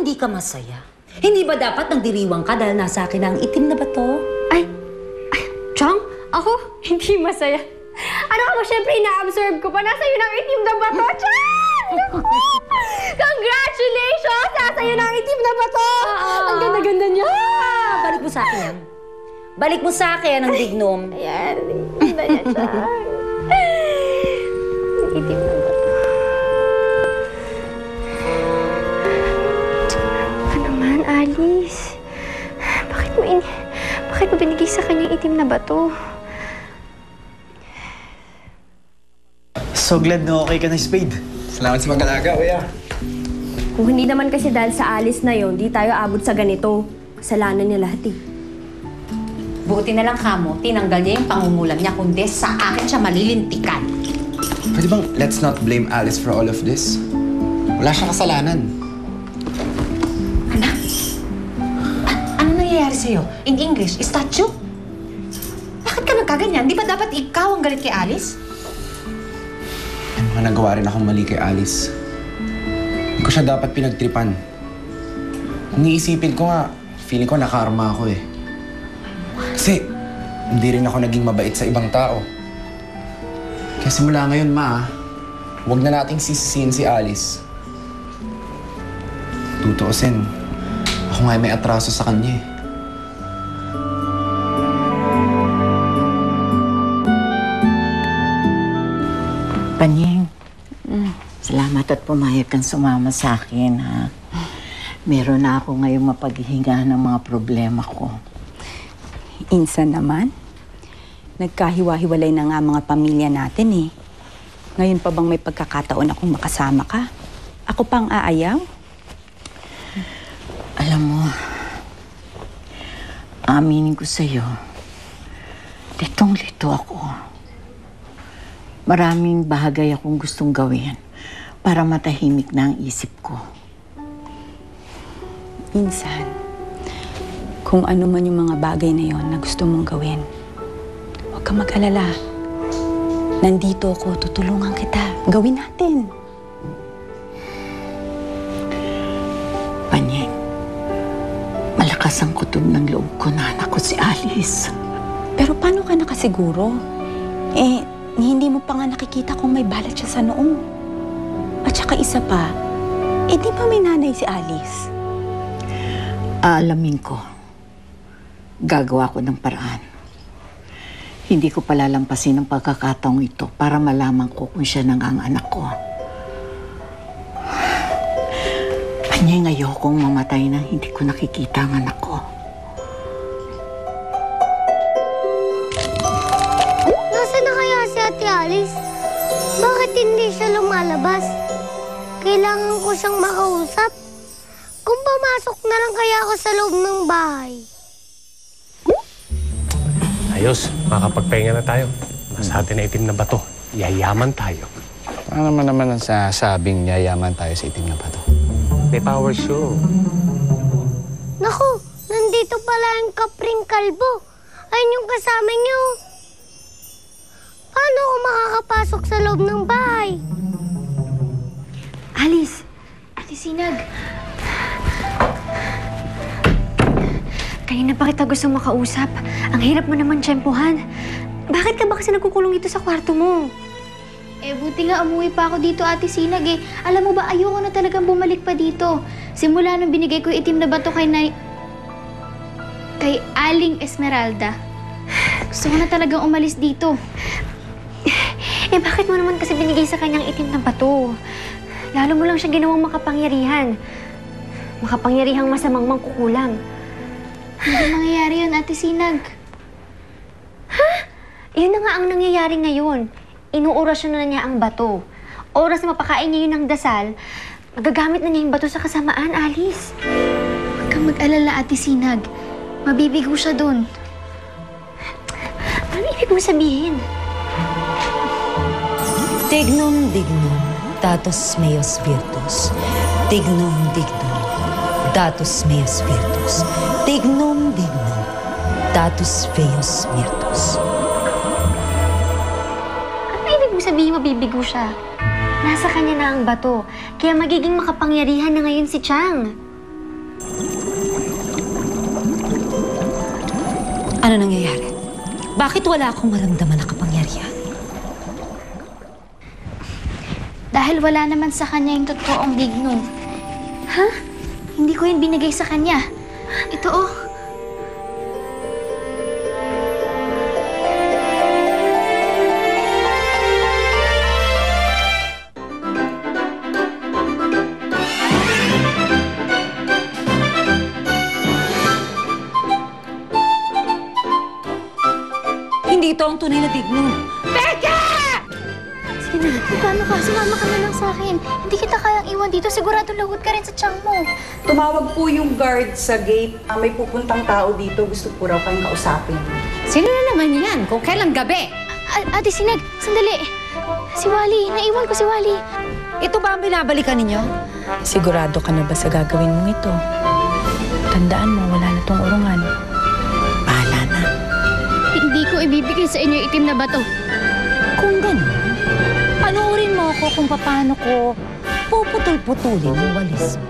hindi ka masaya? Hindi ba dapat nagdiriwang ka dahil nasa akin na ang itim na bato? Ay, Chang, ako hindi masaya. Ano ako, syempre ina-absorb ko pa. Nasa iyo ng itim na bato, Chang! Congratulations! Nasa iyo ng itim na bato! Ang ganda-ganda niya! Balik mo sa akin yan. Balik mo sa akin ang dignom. Ayan, ganda niya, Chang. Itim na bato. Ano naman, Alice? Bakit mo binigay sa kanya itim na bato? So glad na okay ka na, Spade. Salamat sa mag-alaga, kuya. Kung hindi naman kasi dahil sa Alice na yon, di tayo abot sa ganito. Kasalanan niya lahat eh. Buti na lang kamo, tinanggal niya yung pangumulam niya, kundi sa akin siya malilintikan. Pwede bang let's not blame Alice for all of this? Wala siyang kasalanan. Anak, ano nangyayari sa'yo? In English, statue? Bakit ka nagkaganyan? Di ba dapat ikaw ang galit kay Alice? May mga nagawa rin akong mali kay Alice. Hindi ko siya dapat pinagtripan. Kung iisipin ko nga, feeling ko nakarma ako eh. Kasi hindi rin ako naging mabait sa ibang tao. Kaya simula ngayon, Ma, huwag na nating sisisihin si Alice. Tutuusin, ako nga may atraso sa kanya eh. Panying, salamat at pumayag kang sumama sa akin, ha? Meron na ako ngayong mapaghihinga ng mga problema ko. Insan naman, nagkahiwa-hiwalay na nga mga pamilya natin eh. Ngayon pa bang may pagkakataon akong makasama ka? Ako pang aayaw? Alam mo, aminin ko sa'yo, litong-lito ako. Maraming bagay akong gustong gawin para matahimik na ang isip ko. Insan, kung ano man yung mga bagay na yon na gusto mong gawin, huwag kang mag-alala. Nandito ako, tutulungan kita. Gawin natin. Panyeng, malakas ang kutob ng loob ko na anak ko si Alice. Pero paano ka nakasiguro? Eh, hindi mo pa nga nakikita kung may balat siya sa noo. At saka isa pa, eh di ba may nanay si Alice? Aalamin ko. Gagawa ko ng paraan. Hindi ko palalampasin ang pagkakataong ito para malaman ko kung siya nang ang anak ko. Panyeng, ayokong mamatay nang hindi ko nakikita ang anak ko. Nasaan na kaya si Ate Alice? Bakit hindi siya lumalabas? Kailangan ko siyang makausap. Kung pumasok na lang kaya ako sa loob ng bahay. Ayos, makakapagpahinga na tayo. Nasa atin na itim na bato. Yayaman tayo. Paano naman ang sasabing yayaman tayo sa itim na bato? May power show. Naku, nandito pala yung kapring kalbo. Ayun yung kasama niyo. Paano ako makakapasok sa loob ng bahay? Alice! Ate Sinag! Kanina pa kita gusto makausap. Ang hirap mo naman tiyempuhan. Bakit ka ba kasi nagkukulong dito sa kwarto mo? Eh, buti nga umuwi pa ako dito, Ate Sinag eh. Alam mo ba, ayoko na talagang bumalik pa dito. Simula nung binigay ko itim na bato kay Aling Esmeralda. Gusto ko na talagang umalis dito. Eh, bakit mo naman kasi binigay sa kanyang itim na bato? Lalo mo lang siya ginawang makapangyarihan. Makapangyarihang masamang mangkukulam. Hindi mangyayari yun, Ate Sinag. Ha? Yun na nga ang nangyayari ngayon. Inuorasyon na niya ang bato. Oras na mapakain niya yun ng dasal, magagamit na niya yung bato sa kasamaan, Alice. Huwag kang mag-alala, Ate Sinag. Mabibigo siya dun. Ano ibig mo sabihin? Dignum dignum, datus meus virtus. Dignum dignum, datus meus virtus. Dignum dignum, datus meus virtus. Ano ibig mo sabihin mabibigo siya? Nasa kanya na ang bato, kaya magiging makapangyarihan na ngayon si Chang. Ano nangyayari? Bakit wala akong maramdaman na kapangyarihan? Dahil wala naman sa kanya yung totoong digno. Ha? Hindi ko yun binigay sa kanya. Ito oh. Hindi ito ang tunay na digno. Sige na, paano ka? Sumama ka na lang sa akin. Hindi kita kayang iwan dito. Sigurado lagot ka rin sa tiyan mo. Tumawag po yung guard sa gate. May pupuntang tao dito. Gusto po raw kayong kausapin. Sino na naman yan? Kung kailan gabi? Ate Sinag, sandali. Si Wally. Naiwan ko si Wally. Ito ba ang binabalikan ninyo? Sigurado ka na ba sa gagawin mong ito? Tandaan mo, wala na tong urungan. Bahala na. Hindi ko ibibigay sa inyo itim na bato. Kung gano'n, panoorin mo ako kung paano ko puputol-putulin ang walis mo.